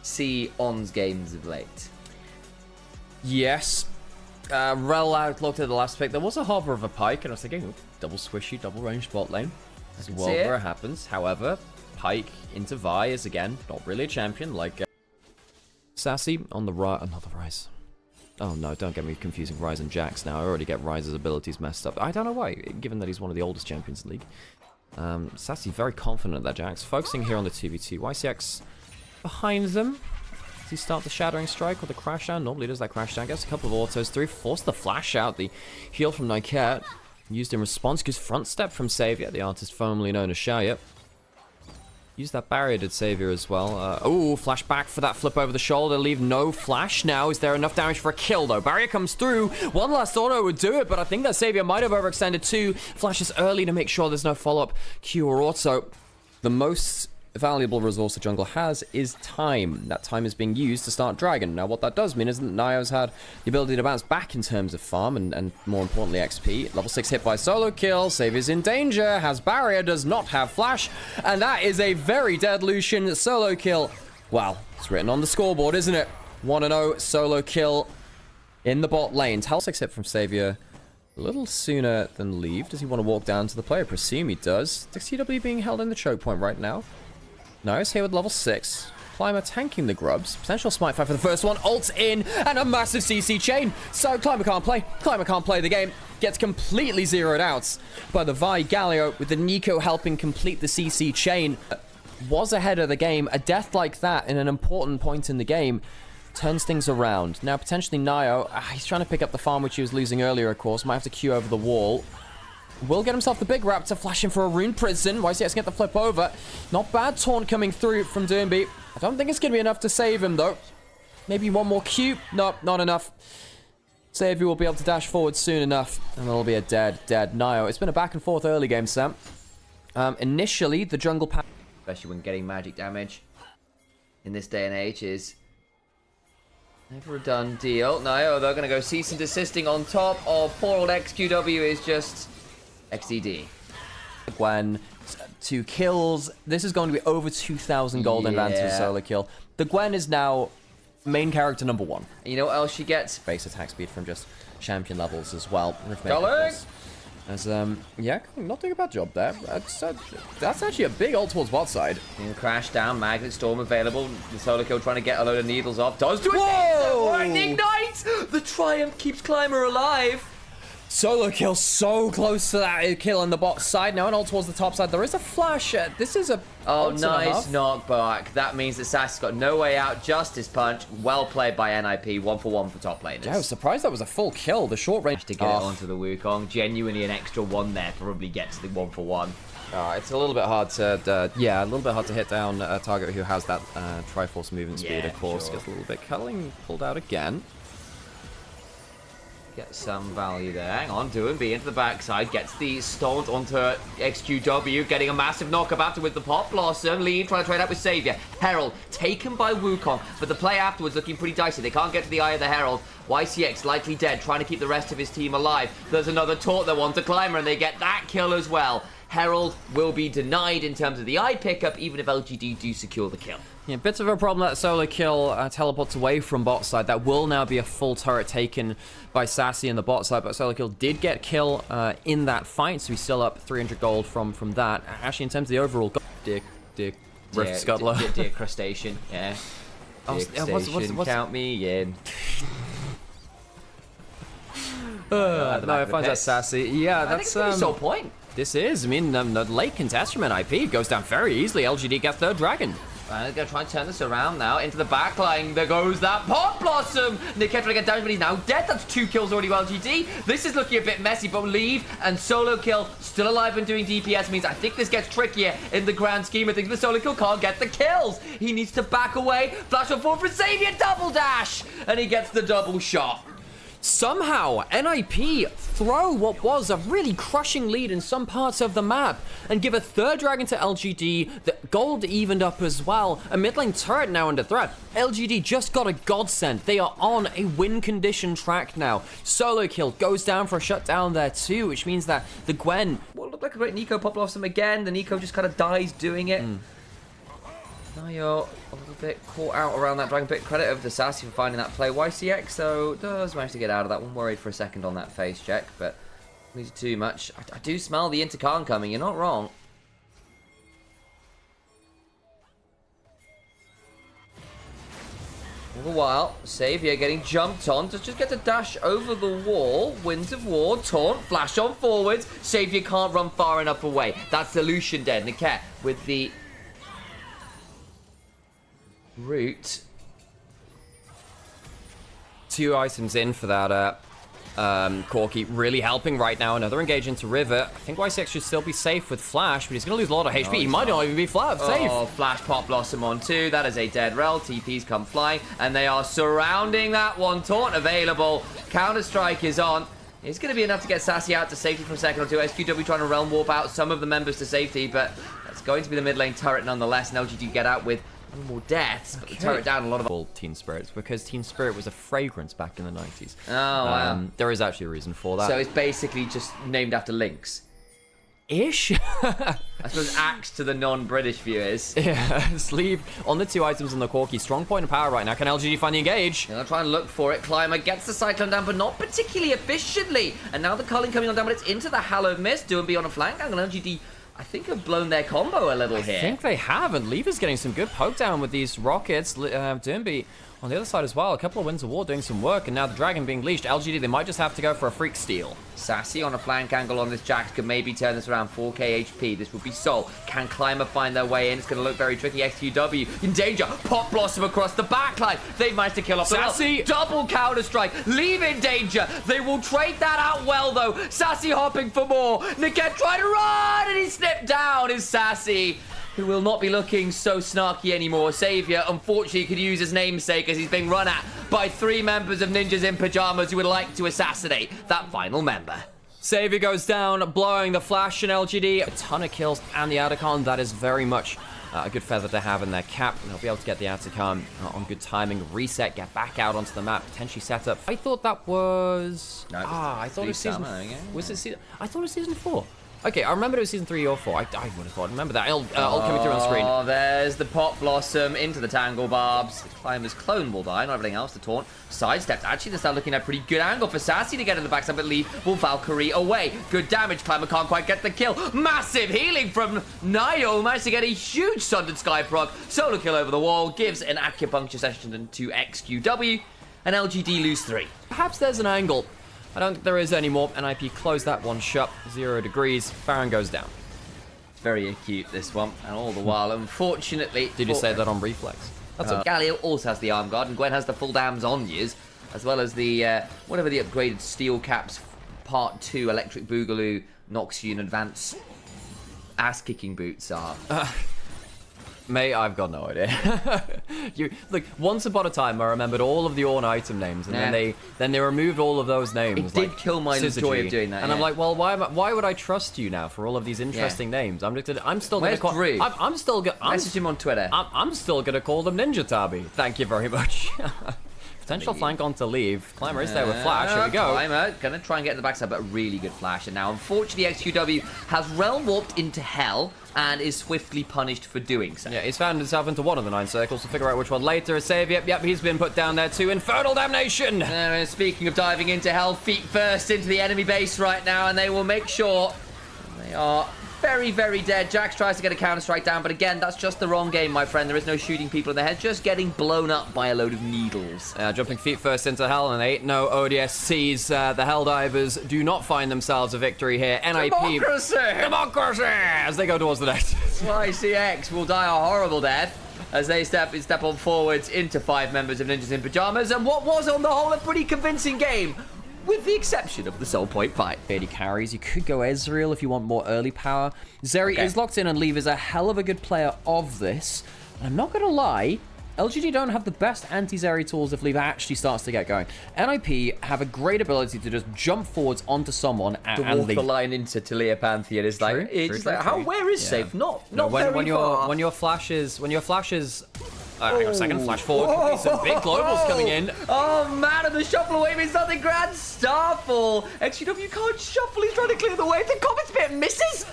see On's games of late? Yes. Rel outlooked at the last pick. There was a hover of a Pyke, and I was thinking, ooh, double squishy, double range bot lane. As well, where it happens. However, Pyke into Vi is, again, not really a champion, like... Sassy on the right... Another Rise. Oh no, don't get me confusing Rise and Jax now. I already get Rise's abilities messed up. I don't know why, given that he's one of the oldest champions in the league. Sassy very confident at that Jax. Focusing here on the 2v2. YCX behind them. Does he start the Shattering Strike or the Crash Down? Normally does that Crash Down. Gets a couple of autos through. Force the Flash out. The heal from Nyket. Used in response. Goes front step from Savior, the artist formerly known as Shaya. Use that barrier, did Savior as well. Oh, flash back for that flip over the shoulder. Leave no flash now. Is there enough damage for a kill, though? Barrier comes through. One last auto would do it, but I think that Savior might have overextended too. Flashes early to make sure there's no follow-up Q or auto. The most valuable resource the jungle has is time. That time is being used to start Dragon. Now, what that does mean is that Nio's had the ability to bounce back in terms of farm and more importantly, XP. Level 6 hit by solo kill. Savior's in danger. Has barrier. Does not have flash. And that is a very dead Lucian solo kill. Wow. It's written on the scoreboard, isn't it? 1-0 solo kill in the bot lane. Level 6 hit from Savior a little sooner than leave. Does he want to walk down to the player? Presume he does. The CW being held in the choke point right now. Nice here with level 6. Climber tanking the grubs. Potential smite fight for the first one. Ults in and a massive CC chain. So Climber can't play. Climber can't play the game. Gets completely zeroed out by the Vi Galio with the Nico helping complete the CC chain. Was ahead of the game. A death like that in an important point in the game turns things around. Now potentially Nio, he's trying to pick up the farm which he was losing earlier, of course. Might have to queue over the wall. Will get himself the big raptor, flashing for a rune prison. YCX can get the flip over. Not bad taunt coming through from Doomby. I don't think it's going to be enough to save him, though. Maybe one more Q. Nope, not enough. Savior will be able to dash forward soon enough. And it'll be a dead Nio. It's been a back and forth early game, Sam. Initially, the jungle pack... Especially when getting magic damage in this day and age is never a done deal. Nio, they're going to go cease and desisting on top of poor old XQW is just... XDD. Gwen, 2 kills. This is going to be over 2,000 gold advantage for solo kill. The Gwen is now main character number 1. You know what else she gets? Base attack speed from just champion levels as well. Darling! As, yeah, not doing a bad job there. That's actually a big ult towards bot side. Crash down, Magnet Storm available. The solo kill trying to get a load of needles off. Does do it! Whoa! Ignite! The Triumph keeps Climber alive. Solo kill so close to that kill on the bot side. Now an ult towards the top side. There is a flash. This is a... Oh, nice knockback. That means that Sassy's got no way out. Justice punch. Well played by NIP. 1 for 1 for top laners. Yeah, I was surprised that was a full kill. The short range to get it onto the Wukong. Genuinely an extra 1 there. Probably gets the 1 for 1. It's a little bit hard to, yeah, a little bit hard to hit down a target who has that Triforce movement speed, of course. Sure. Gets a little bit culling pulled out again. Get some value there. Hang on, Doomby into the backside. Gets the stunt onto XQW. Getting a massive knock-up after with the Pop Blossom. Lee trying to trade out with Savior. Herald taken by Wukong. But the play afterwards looking pretty dicey. They can't get to the eye of the Herald. YCX likely dead, trying to keep the rest of his team alive. There's another taunt that wants a Climber, and they get that kill as well. Herald will be denied in terms of the eye pickup, even if LGD do secure the kill. Yeah, bits of a problem that solo kill teleports away from bot side. That will now be a full turret taken by Sassy in the bot side, but solo kill did get kill in that fight, so he's still up 300 gold from that. Actually, in terms of the overall gold, Rift Scuttler. Dear Crustacean, yeah. What's count me in. No, it finds that Sassy. Yeah, that's the sole point. This is, I mean, the late contest from NIP goes down very easily. LGD gets third dragon. They're going to try and turn this around now into the backline. There goes that Pop Blossom. They kept trying to get damage, but he's now dead. That's 2 kills already with LGD. This is looking a bit messy, but Leave and solo kill still alive and doing DPS means I think this gets trickier in the grand scheme of things. The solo kill can't get the kills. He needs to back away. Flash on forward for Savior, double dash, and he gets the double shot. Somehow, NIP throw what was a really crushing lead in some parts of the map and give a third dragon to LGD. The gold evened up as well. A mid lane turret now under threat. LGD just got a godsend. They are on a win condition track now. Solo kill goes down for a shutdown there too, which means that the Gwen... Well, looked like a great Nico Pop Blossom again. The Nico just kind of dies doing it. Nio, a little bit caught out around that Dragon Pit. Credit over to Sassy for finding that play. YCX, though, does manage to get out of that one. Worried for a second on that face check, but not too much. I do smell the intercon coming. You're not wrong. All the while, Xavier getting jumped on. Does just get to dash over the wall. Winds of War, taunt, flash on forwards. Xavier can't run far enough away. That's the Lucian dead. Niket with the root. 2 items in for that Corki, really helping right now. Another engage into River. I think YCX should still be safe with Flash, but he's going to lose a lot of HP. He might not even be safe. Oh, Flash Pop Blossom on 2. That is a dead rel. TP's come flying, and they are surrounding that one. Taunt available. Counter-Strike is on. It's going to be enough to get Sassy out to safety for a second or two. SQW trying to realm warp out some of the members to safety, but that's going to be the mid lane turret nonetheless. And LGD get out with no more deaths, but the turret down a lot of Teen Spirits, because Teen Spirit was a fragrance back in the 90s. Oh, wow. There is actually a reason for that. So it's basically just named after Lynx. Ish? I suppose axe to the non-British viewers. Yeah, sleeve on the 2 items on the Corki. Strong point of power right now. Can LGD find the engage? They'll try and look for it. Climber gets the Cyclone down, but not particularly efficiently. And now the culling coming on down, but it's into the Hallowed Mist. Do and be on a flank angle. LGD, I think, have blown their combo a little here. I think they have, and Lever's getting some good poke down with these rockets. Doomby on the other side as well. A couple of Winds of War doing some work, and now the Dragon being leashed. LGD, they might just have to go for a Freak Steal. Sassy on a flank angle on this Jax could maybe turn this around. 4k HP. This would be Soul. Can Climber find their way in? It's going to look very tricky. XQW in danger. Pop Blossom across the backline. They've managed to kill off Sassy. Double Counter-Strike. Leave in danger. They will trade that out well, though. Sassy hopping for more. Niket trying to run, and he slipped down. Is Sassy, who will not be looking so snarky anymore. Xavier, unfortunately, could use his namesake as he's being run at by 3 members of Ninjas in Pyjamas who would like to assassinate that final member. Xavier goes down, blowing the Flash and LGD. A ton of kills and the Atacon. That is very much a good feather to have in their cap. And they'll be able to get the Atacon on good timing, reset, get back out onto the map, potentially set up. I thought that was... No, I thought it was season... Yeah. Was it season... I thought it was season 4. Okay, I remember it was season 3 or 4. I would have thought. Remember that. I'll coming through on screen. Oh, there's the Pop Blossom into the Tangle Barbs. The Climber's clone will die, not everything else to taunt. Sidestepped. Actually, this is looking at a pretty good angle for Sassy to get in the backside, but leave will Valkyrie away. Good damage. Climber can't quite get the kill. Massive healing from Nio. Managed to get a huge Sundered Sky proc. Solo kill over the wall. Gives an acupuncture session to XQW. And LGD lose 3. Perhaps there's an angle. I don't think there is anymore. NIP close that one shut. 0 degrees. Baron goes down. It's very acute, this one. And all the while, unfortunately... Did you say that on reflex? That's what Galio also has the arm guard, and Gwen has the full damns on years, as well as the, whatever the upgraded Steel Caps Part 2 Electric Boogaloo Noxian Advance ass-kicking boots are. Mate, I've got no idea. Look, once upon a time, I remembered all of the Ornn item names, and then they removed all of those names. It did kill my joy of doing that. And I'm like, well, why would I trust you now for all of these interesting names? I'm still going to call. I'm still going. Message him on Twitter. I'm still going to call them Ninja Tabi. Thank you very much. Potential flank on to leave. Climber is there with Flash. Here we go. Climber gonna try and get in the backside, but a really good Flash. And now, unfortunately, XQW has realm warped into hell and is swiftly punished for doing so. Yeah, he's found himself into one of the 9 circles to figure out which one later. Save. Yep, he's been put down there too. Infernal Damnation. And speaking of diving into hell, feet first into the enemy base right now, and they will make sure they are very, very dead. Jax tries to get a Counter-Strike down, but again, that's just the wrong game, my friend. There is no shooting people in the head, just getting blown up by a load of needles. Jumping feet first into hell, and 8-0 ODSCs. The Helldivers do not find themselves a victory here. NIP. Democracy! As they go towards the net. YCX will die a horrible death as they step on forwards into 5 members of Ninjas in Pyjamas, and what was on the whole a pretty convincing game, with the exception of the Soul Point fight. 80 carries. You could go Ezreal if you want more early power. Zeri is locked in, and Leave is a hell of a good player of this. And I'm not going to lie, LGD don't have the best anti-Zeri tools if Leave actually starts to get going. NIP have a great ability to just jump forwards onto someone and walk leave. the line into Talia Pantheon is like, where is safe? Not very far. When your flash is hang on a second, flash forward. Some big globals coming in. Oh man, and the shuffle away means nothing. Grand Starfall. XQW can't shuffle. He's trying to clear the way. The Comet Pit misses.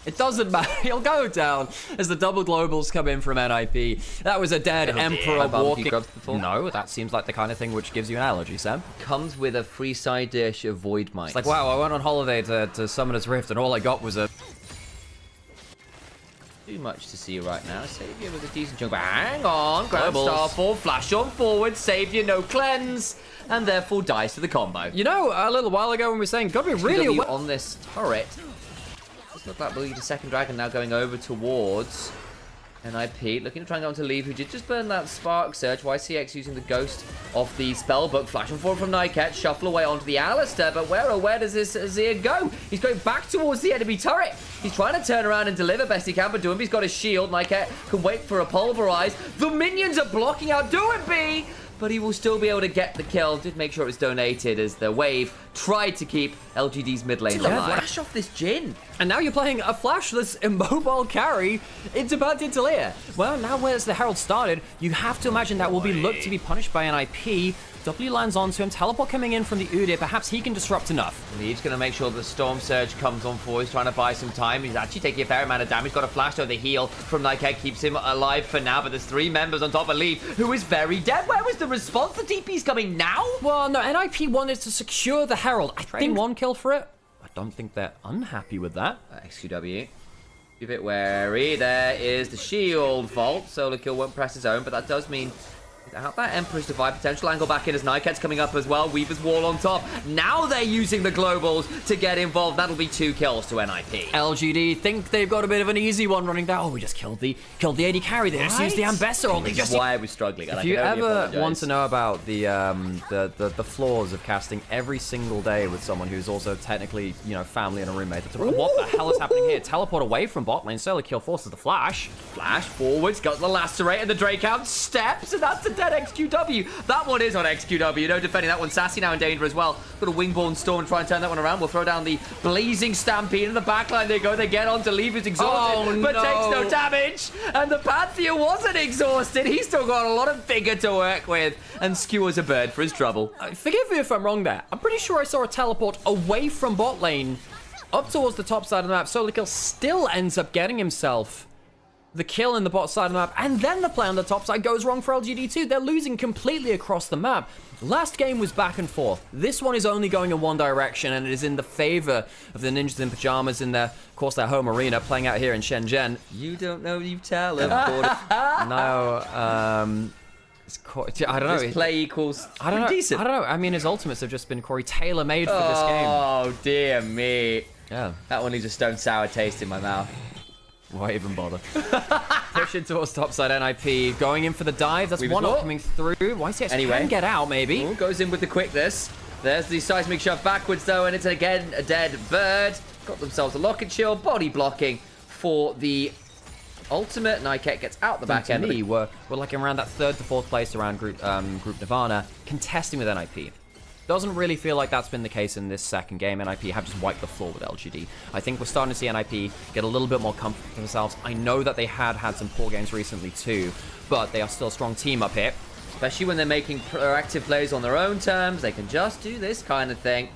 It doesn't matter. He'll go down as the double globals come in from NIP. That was a dead Emperor walking. No, that seems like the kind of thing which gives you an allergy, Sam. Comes with a free side dish of Void Might. It's like, wow, I went on holiday to Summoner's Rift and all I got was a... Too much to see right now. Savior with a decent jump. Hang on. Grand Starfall. Flash on forward. Savior, no cleanse. And therefore dies to the combo. You know, a little while ago when we were saying, gotta be really on this turret. Does look like the second dragon now going over towards NIP. Looking to try and go on to leave, who did just burn that Spark Surge. YCX using the ghost of the spellbook. Flash on forward from Nightcat. Shuffle away onto the Alistair. But where does this Azir go? He's going back towards the enemy turret. He's trying to turn around and deliver best he can, but Doombee's got his shield. Nightcat can wait for a pulverize. The minions are blocking out Doombe, but he will still be able to get the kill. Did make sure it was donated as the wave tried to keep LGD's mid lane alive. Flash off this Jhin. And now you're playing a flashless immobile carry into bad Tintalia. Well, now where's the Herald started, you have to imagine that will be looked to be punished by NIP. W lands onto him, teleport coming in from the Udyr, perhaps he can disrupt enough. He's going to make sure the Storm Surge comes on forward. He's trying to buy some time. He's actually taking a fair amount of damage. Got a flash over the heal from Nightcat, keeps him alive for now, but there's 3 members on top of Leaf, who is very dead. Where was the response? The DP's coming now? Well, no, NIP wanted to secure the Herald. I think 1 kill for it. I don't think they're unhappy with that. XQW. Be a bit wary. There is the shield vault. Solo kill won't press his own, but that does mean that Emperor's Divide potential angle back in as Nightcat's coming up as well. Weaver's wall on top. Now they're using the globals to get involved. That'll be 2 kills to NIP. LGD think they've got a bit of an easy one running down. Oh, we just killed the AD carry. They just used the Ambassador. Or they just... why I was struggling. If you ever want to know about the flaws of casting every single day with someone who's also technically, you know, family and a roommate, what the hell is happening here? Teleport away from bot lane. Solo kill forces the flash. Flash forwards, got the lacerate, and the Drake out steps, and that's a dead XQW. That one is on XQW. No defending that one. Sassy now in danger as well. Got a Wingborn Storm to try and turn that one around. We'll throw down the Blazing Stampede in the backline. They go. They get on to leave. Who's exhausted, but takes no damage. And the Pantheon wasn't exhausted. He's still got a lot of vigor to work with and skewers a bird for his trouble. Forgive me if I'm wrong there. I'm pretty sure I saw a teleport away from bot lane up towards the top side of the map. Solo kill still ends up getting himself the kill in the bot side of the map, and then the play on the top side goes wrong for LGD too. They're losing completely across the map. Last game was back and forth. This one is only going in one direction, and it is in the favor of the Ninjas in Pyjamas in their, of course, their home arena, playing out here in Gen.G. You don't know, you tell him. No, I don't know. This play equals I don't know. decent. I don't know. I mean, his ultimates have just been Corey tailor-made for this game. Oh dear me. Yeah. That one leaves a stone sour taste in my mouth. Why even bother? Pushing towards topside NIP, going in for the dive. That's one up coming through. YCX can get out, maybe. Ooh, goes in with the quickness. There's the seismic shove backwards, though, and it's again a dead bird. Got themselves a locket shield, body blocking for the ultimate. Nightcat gets out the back end. We're like around that 3rd to 4th place around Group Nirvana, contesting with NIP. Doesn't really feel like that's been the case in this second game. NIP have just wiped the floor with LGD. I think we're starting to see NIP get a little bit more comfort for themselves. I know that they had some poor games recently too, but they are still a strong team up here. Especially when they're making proactive plays on their own terms. They can just do this kind of thing.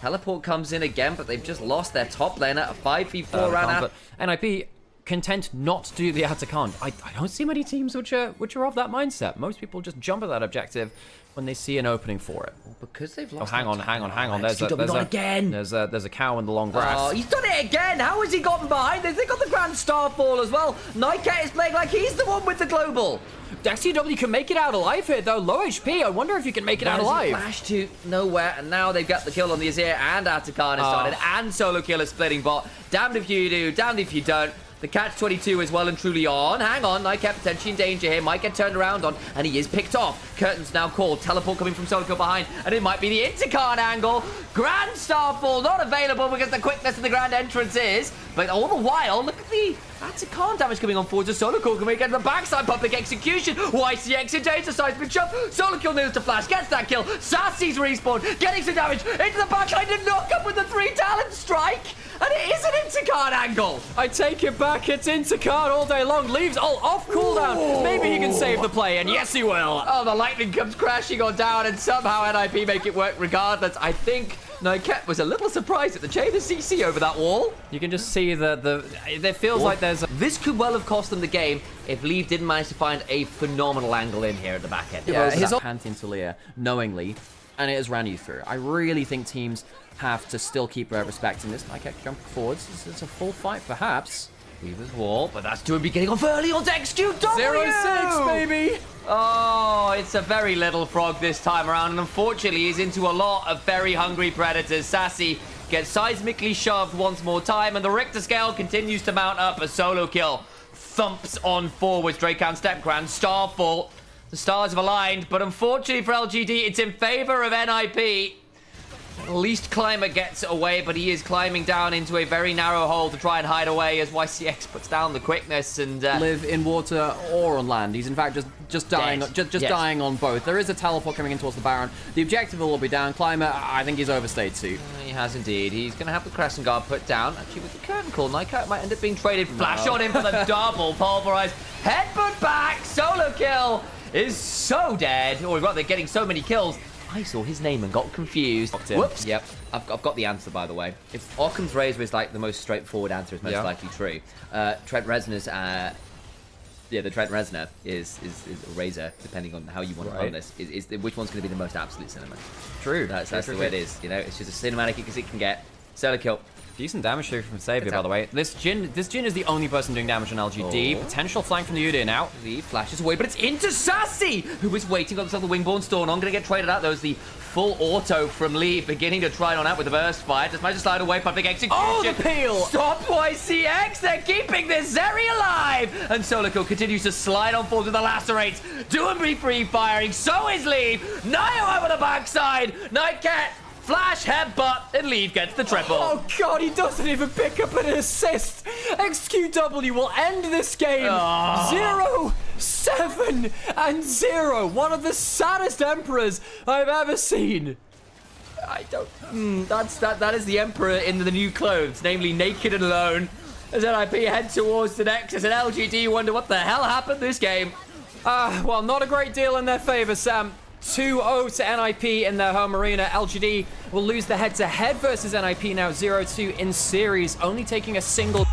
Teleport comes in again, but they've just lost their top laner. A 5v4 ran out. NIP content not to do the Atacant. I don't see many teams which are of that mindset. Most people just jump at that objective when they see an opening for it. Well, because they've lost. Oh, hang on. There's a cow in the long grass. Oh, he's done it again. How has he gotten behind this? They got the Grand Starfall as well. Nightcat is playing like he's the one with the global. XQW can make it out alive here, though. Low HP. I wonder if you can make it out alive. Flash to nowhere, and now they've got the kill on the Azir, and Atacant has started, and Solo Kill is splitting bot. Damned if you do, damned if you don't. The catch-22 is well and truly on. Hang on, Nightcat potentially in danger here. Might get turned around on, and he is picked off. Curtains now called. Teleport coming from Solo Kill behind, and it might be the Intercard angle. Grand Starfall not available because the quickness of the Grand Entrance is. But all the while, look at the Atacant damage coming on forward to Solo Kill. Can we get the backside public execution? YCX in danger, seismic jump. Solo Kill needs to flash, gets that kill. Sassy's respawn, getting some damage into the backline to knock up with the 3 talent strike. And it is an Intercard angle. I take it back. It's Intercard all day long. Leaves all off cooldown. Ooh. Maybe he can save the play, and yes, he will. Oh, the lightning comes crashing on down, and somehow NIP make it work regardless. I think Nightcat was a little surprised at the chain of CC over that wall. You can just see it feels like there's This could well have cost them the game if Leave didn't manage to find a phenomenal angle in here at the back end. Yeah, his panting to Leah knowingly, and it has ran you through. I really think teams have to still keep respecting this. Nightcat jumping forwards. It's a full fight, perhaps. Weaver's wall, but that's doing be getting off early on XQW! 0-6, baby! Oh, it's a very little frog this time around, and unfortunately he's into a lot of very hungry predators. Sassy gets seismically shoved once more time, and the Richter scale continues to mount up. A solo kill thumps on forwards. Dracan Stepcran, Starfall. The stars have aligned, but unfortunately for LGD, it's in favor of NIP. At least Climber gets away, but he is climbing down into a very narrow hole to try and hide away as YCX puts down the quickness and live in water or on land. He's in fact just dying, dying on both. There is a teleport coming in towards the Baron. The objective will be down. Climber, I think he's overstayed too. He has indeed. He's going to have the Crescent Guard put down. Actually, with the curtain call, Nightcat might end up being traded. Flash on him for the double. Pulverized. Headbutt back. Solo kill is so dead. Oh, they're getting so many kills. I saw his name and got confused. Whoops. Yep. I've got the answer, by the way. If Occam's razor is like the most straightforward answer, is most likely true. Trent Reznor's, the Trent Reznor is a razor, depending on how you want to run this. Is which one's going to be the most absolute cinema? True. That's the way it is. You know, it's just as cinematic as it can get. Solo kill. Decent damage here from Savior, by the way. This Jin is the only person doing damage on LGD. Potential flank from the Udyr now. He flashes away, but it's into Sassy, who is waiting on the Wingborne Storm. I'm going to get traded out. There was the full auto from Lee, beginning to try it on out with the burst fire. Just managed to slide away. Perfect execution. Oh, the peel! Stop YCX! They're keeping this Zeri alive! And Solico continues to slide on forward with the lacerates. Doing be free firing. So is Lee. Nio over the backside. Nightcat. Flash, headbutt, and Leave gets the triple. Oh, God, he doesn't even pick up an assist. XQW will end this game. 0-7-0. One of the saddest Emperors I've ever seen. I don't... that is the Emperor in the new clothes, namely naked and alone. As NIP head towards the Nexus, and LGD wonder what the hell happened this game. Well, not a great deal in their favor, Sam. 2-0 to NIP in their home arena. LGD will lose the head-to-head versus NIP now 0-2 in series, only taking a single...